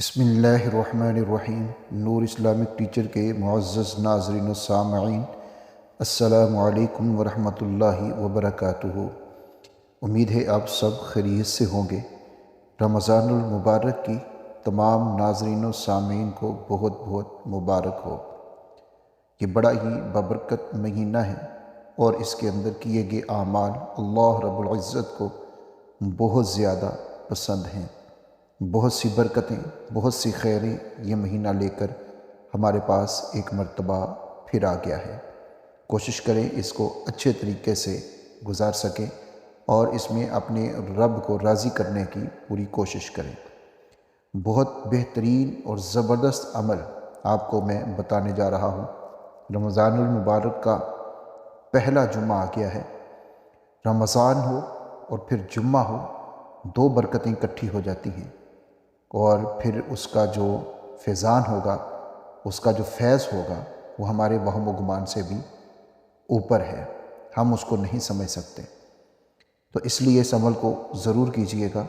بسم اللہ الرحمن الرحیم۔ نور اسلامک ٹیچر کے معزز ناظرین و سامعین، السلام علیکم ورحمۃ اللہ وبرکاتہ۔ امید ہے آپ سب خیریت سے ہوں گے۔ رمضان المبارک کی تمام ناظرین و سامعین کو بہت بہت مبارک ہو۔ یہ بڑا ہی بابرکت مہینہ ہے اور اس کے اندر کیے گئے اعمال اللہ رب العزت کو بہت زیادہ پسند ہیں۔ بہت سی برکتیں، بہت سی خیریں یہ مہینہ لے کر ہمارے پاس ایک مرتبہ پھر آ گیا ہے۔ کوشش کریں اس کو اچھے طریقے سے گزار سکیں اور اس میں اپنے رب کو راضی کرنے کی پوری کوشش کریں۔ بہت بہترین اور زبردست عمل آپ کو میں بتانے جا رہا ہوں۔ رمضان المبارک کا پہلا جمعہ آ گیا ہے۔ رمضان ہو اور پھر جمعہ ہو، دو برکتیں اکٹھی ہو جاتی ہیں، اور پھر اس کا جو فیضان ہوگا، اس کا جو فیض ہوگا، وہ ہمارے وہم و گمان سے بھی اوپر ہے۔ ہم اس کو نہیں سمجھ سکتے۔ تو اس لیے اس عمل کو ضرور کیجئے گا،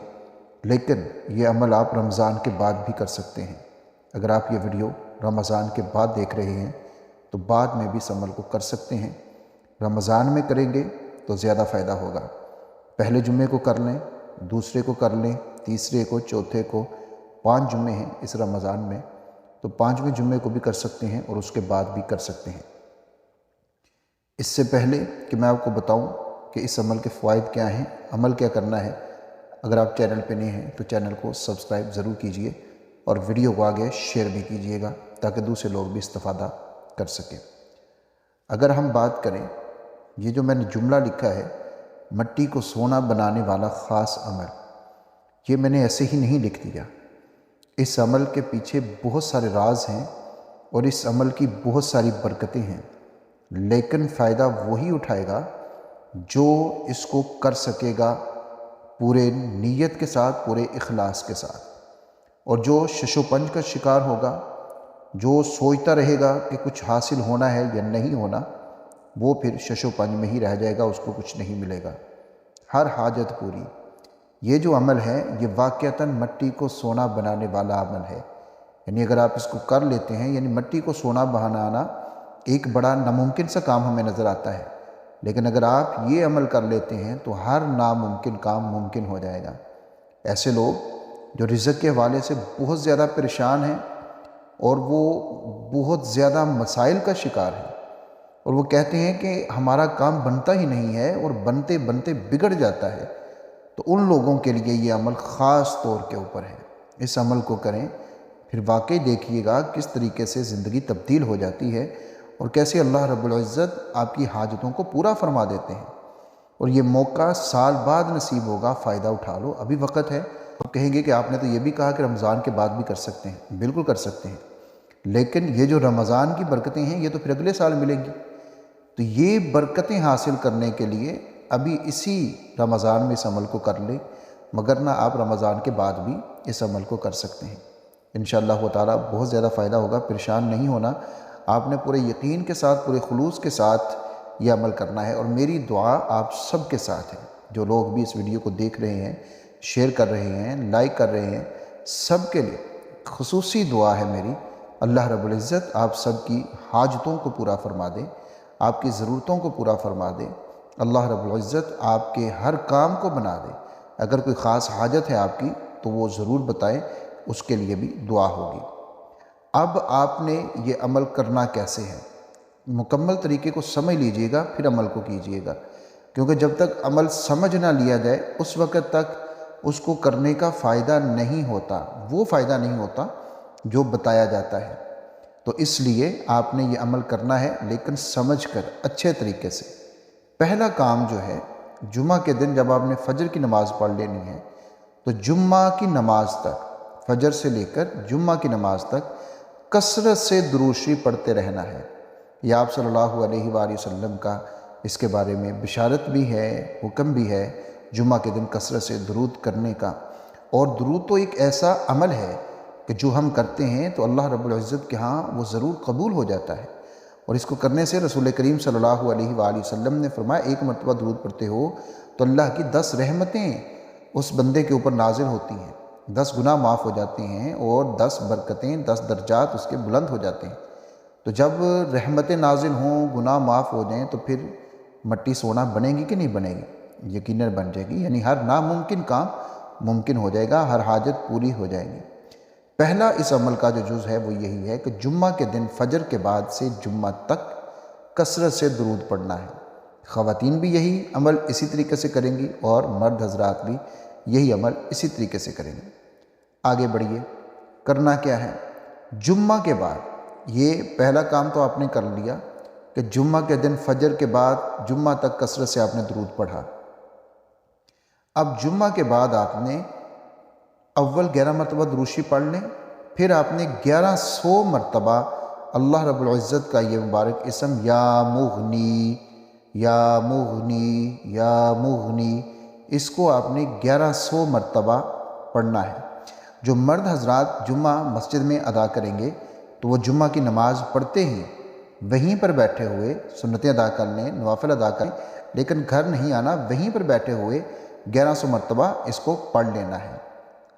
لیکن یہ عمل آپ رمضان کے بعد بھی کر سکتے ہیں۔ اگر آپ یہ ویڈیو رمضان کے بعد دیکھ رہے ہیں تو بعد میں بھی اس عمل کو کر سکتے ہیں۔ رمضان میں کریں گے تو زیادہ فائدہ ہوگا۔ پہلے جمعے کو کر لیں، دوسرے کو کر لیں، تیسرے کو، چوتھے کو۔ 5 جمعے ہیں اس رمضان میں، تو 5ویں جمعے کو بھی کر سکتے ہیں اور اس کے بعد بھی کر سکتے ہیں۔ اس سے پہلے کہ میں آپ کو بتاؤں کہ اس عمل کے فوائد کیا ہیں، عمل کیا کرنا ہے، اگر آپ چینل پہ نئے ہیں تو چینل کو سبسکرائب ضرور کیجئے اور ویڈیو کو آگے شیئر بھی کیجئے گا تاکہ دوسرے لوگ بھی استفادہ کر سکیں۔ اگر ہم بات کریں، یہ جو میں نے جملہ لکھا ہے، مٹی کو سونا بنانے والا خاص عمل، یہ میں نے ایسے ہی نہیں لکھ دیا۔ اس عمل کے پیچھے بہت سارے راز ہیں اور اس عمل کی بہت ساری برکتیں ہیں، لیکن فائدہ وہی اٹھائے گا جو اس کو کر سکے گا پورے نیت کے ساتھ، پورے اخلاص کے ساتھ۔ اور جو شش و پنج کا شکار ہوگا، جو سوچتا رہے گا کہ کچھ حاصل ہونا ہے یا نہیں ہونا، وہ پھر شش و پنج میں ہی رہ جائے گا، اس کو کچھ نہیں ملے گا۔ ہر حاجت پوری۔ یہ جو عمل ہے یہ واقعتاً مٹی کو سونا بنانے والا عمل ہے۔ یعنی اگر آپ اس کو کر لیتے ہیں، یعنی مٹی کو سونا بنانا ایک بڑا ناممکن سا کام ہمیں نظر آتا ہے، لیکن اگر آپ یہ عمل کر لیتے ہیں تو ہر ناممکن کام ممکن ہو جائے گا۔ ایسے لوگ جو رزق کے حوالے سے بہت زیادہ پریشان ہیں اور وہ بہت زیادہ مسائل کا شکار ہیں، اور وہ کہتے ہیں کہ ہمارا کام بنتا ہی نہیں ہے اور بنتے بنتے بگڑ جاتا ہے، تو ان لوگوں کے لیے یہ عمل خاص طور کے اوپر ہے۔ اس عمل کو کریں، پھر واقعی دیکھیے گا کس طریقے سے زندگی تبدیل ہو جاتی ہے اور کیسے اللہ رب العزت آپ کی حاجتوں کو پورا فرما دیتے ہیں۔ اور یہ موقع سال بعد نصیب ہوگا، فائدہ اٹھا لو، ابھی وقت ہے۔ آپ کہیں گے کہ آپ نے تو یہ بھی کہا کہ رمضان کے بعد بھی کر سکتے ہیں۔ بالکل کر سکتے ہیں، لیکن یہ جو رمضان کی برکتیں ہیں یہ تو پھر اگلے سال ملیں گی۔ تو یہ برکتیں حاصل کرنے کے لیے ابھی اسی رمضان میں اس عمل کو کر لیں، مگر نہ آپ رمضان کے بعد بھی اس عمل کو کر سکتے ہیں۔ انشاءاللہ تعالی بہت زیادہ فائدہ ہوگا۔ پریشان نہیں ہونا، آپ نے پورے یقین کے ساتھ، پورے خلوص کے ساتھ یہ عمل کرنا ہے، اور میری دعا آپ سب کے ساتھ ہے۔ جو لوگ بھی اس ویڈیو کو دیکھ رہے ہیں، شیئر کر رہے ہیں، لائک کر رہے ہیں، سب کے لیے خصوصی دعا ہے میری، اللہ رب العزت آپ سب کی حاجتوں کو پورا فرما دے، آپ کی ضرورتوں کو پورا فرما دے۔ اللہ رب العزت آپ کے ہر کام کو بنا دے۔ اگر کوئی خاص حاجت ہے آپ کی تو وہ ضرور بتائیں، اس کے لیے بھی دعا ہوگی۔ اب آپ نے یہ عمل کرنا کیسے ہے، مکمل طریقے کو سمجھ لیجئے گا، پھر عمل کو کیجئے گا، کیونکہ جب تک عمل سمجھ نہ لیا جائے اس وقت تک اس کو کرنے کا فائدہ نہیں ہوتا، وہ فائدہ نہیں ہوتا جو بتایا جاتا ہے۔ تو اس لیے آپ نے یہ عمل کرنا ہے، لیکن سمجھ کر اچھے طریقے سے۔ پہلا کام جو ہے، جمعہ کے دن جب آپ نے فجر کی نماز پڑھ لینی ہے تو جمعہ کی نماز تک، فجر سے لے کر جمعہ کی نماز تک کثرت سے درود شریف پڑھتے رہنا ہے۔ یہ آپ صلی اللہ علیہ وآلہ وسلم کا اس کے بارے میں بشارت بھی ہے، حکم بھی ہے، جمعہ کے دن کثرت سے درود کرنے کا۔ اور درود تو ایک ایسا عمل ہے کہ جو ہم کرتے ہیں تو اللہ رب العزت کے ہاں وہ ضرور قبول ہو جاتا ہے، اور اس کو کرنے سے رسول کریم صلی اللہ علیہ وآلہ وسلم نے فرمایا، ایک مرتبہ درود پڑھتے ہو تو اللہ کی 10 رحمتیں اس بندے کے اوپر نازل ہوتی ہیں۔ 10 گناہ معاف ہو جاتے ہیں اور 10 برکتیں 10 درجات اس کے بلند ہو جاتے ہیں۔ تو جب رحمتیں نازل ہوں، گناہ معاف ہو جائیں، تو پھر مٹی سونا بنے گی کہ نہیں بنے گی؟ یقیناً بن جائے گی، یعنی ہر ناممکن کام ممکن ہو جائے گا، ہر حاجت پوری ہو جائے گی۔ پہلا اس عمل کا جو جز ہے وہ یہی ہے کہ جمعہ کے دن فجر کے بعد سے جمعہ تک کثرت سے درود پڑھنا ہے۔ خواتین بھی یہی عمل اسی طریقے سے کریں گی اور مرد حضرات بھی یہی عمل اسی طریقے سے کریں گے۔ آگے بڑھیے، کرنا کیا ہے؟ جمعہ کے بعد، یہ پہلا کام تو آپ نے کر لیا کہ جمعہ کے دن فجر کے بعد جمعہ تک کثرت سے آپ نے درود پڑھا۔ اب جمعہ کے بعد آپ نے اول 11 مرتبہ درود شریف پڑھ لیں، پھر آپ نے 1100 مرتبہ اللہ رب العزت کا یہ مبارک اسم یا مغنی یا مغنی یا مغنی، اس کو آپ نے 1100 مرتبہ پڑھنا ہے۔ جو مرد حضرات جمعہ مسجد میں ادا کریں گے تو وہ جمعہ کی نماز پڑھتے ہی وہیں پر بیٹھے ہوئے سنتیں ادا کر لیں، نوافل ادا کریں، لیکن گھر نہیں آنا، وہیں پر بیٹھے ہوئے 1100 مرتبہ اس کو پڑھ لینا ہے،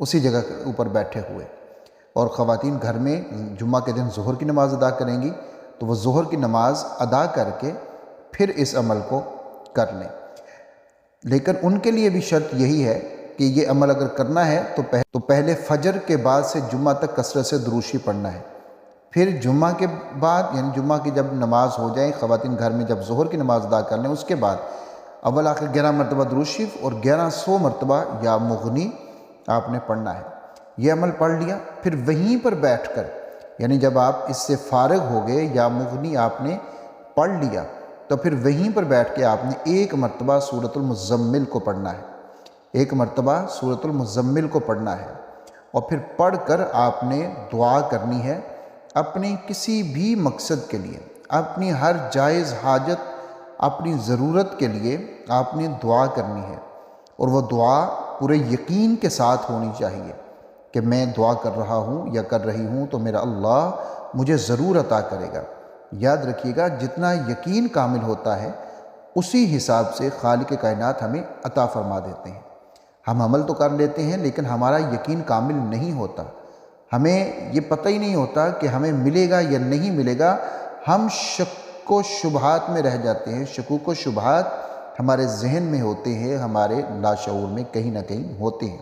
اسی جگہ کے اوپر بیٹھے ہوئے۔ اور خواتین گھر میں جمعہ کے دن ظہر کی نماز ادا کریں گی تو وہ ظہر کی نماز ادا کر کے پھر اس عمل کو کر لیں۔ لیکن ان کے لیے بھی شرط یہی ہے کہ یہ عمل اگر کرنا ہے تو پہلے فجر کے بعد سے جمعہ تک کثرت سے درود شریف پڑھنا ہے، پھر جمعہ کے بعد یعنی جمعہ کی جب نماز ہو جائے، خواتین گھر میں جب ظہر کی نماز ادا کر لیں، اس کے بعد اول آخر 11 مرتبہ درود شریف اور 1100 مرتبہ یا مغنی آپ نے پڑھنا ہے۔ یہ عمل پڑھ لیا، پھر وہیں پر بیٹھ کر یعنی جب آپ اس سے فارغ ہو گئے، یا مغنی آپ نے پڑھ لیا، تو پھر وہیں پر بیٹھ کے آپ نے ایک مرتبہ سورۃ المزمل کو پڑھنا ہے، ایک مرتبہ سورۃ المزمل کو پڑھنا ہے، اور پھر پڑھ کر آپ نے دعا کرنی ہے اپنے کسی بھی مقصد کے لیے، اپنی ہر جائز حاجت، اپنی ضرورت کے لیے آپ نے دعا کرنی ہے، اور وہ دعا پورے یقین کے ساتھ ہونی چاہیے کہ میں دعا کر رہا ہوں یا کر رہی ہوں تو میرا اللہ مجھے ضرور عطا کرے گا۔ یاد رکھیے گا، جتنا یقین کامل ہوتا ہے اسی حساب سے خالق کائنات ہمیں عطا فرما دیتے ہیں۔ ہم عمل تو کر لیتے ہیں لیکن ہمارا یقین کامل نہیں ہوتا، ہمیں یہ پتہ ہی نہیں ہوتا کہ ہمیں ملے گا یا نہیں ملے گا، ہم شک و شبہات میں رہ جاتے ہیں، شکوک و شبہات ہمارے ذہن میں ہوتے ہیں، ہمارے لاشعور میں کہیں نہ کہیں ہوتے ہیں،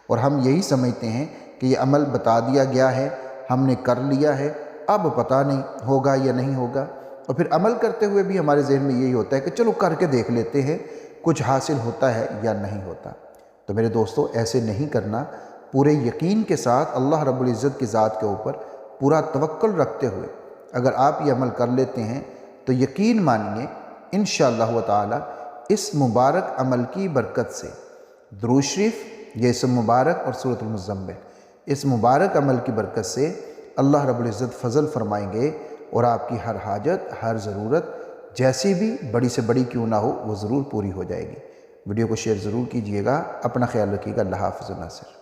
اور ہم یہی سمجھتے ہیں کہ یہ عمل بتا دیا گیا ہے، ہم نے کر لیا ہے، اب پتہ نہیں ہوگا یا نہیں ہوگا، اور پھر عمل کرتے ہوئے بھی ہمارے ذہن میں یہی ہوتا ہے کہ چلو کر کے دیکھ لیتے ہیں کچھ حاصل ہوتا ہے یا نہیں ہوتا۔ تو میرے دوستو، ایسے نہیں کرنا، پورے یقین کے ساتھ اللہ رب العزت کی ذات کے اوپر پورا توکل رکھتے ہوئے اگر آپ یہ عمل کر لیتے ہیں تو یقین مانیے انشاءاللہ تعالی اس مبارک عمل کی برکت سے، درود شریف، یہ اسم مبارک اور سورۃ المزمل، اس مبارک عمل کی برکت سے اللہ رب العزت فضل فرمائیں گے، اور آپ کی ہر حاجت، ہر ضرورت جیسی بھی بڑی سے بڑی کیوں نہ ہو وہ ضرور پوری ہو جائے گی۔ ویڈیو کو شیئر ضرور کیجئے گا، اپنا خیال رکھیے گا، اللہ حافظ الناصر۔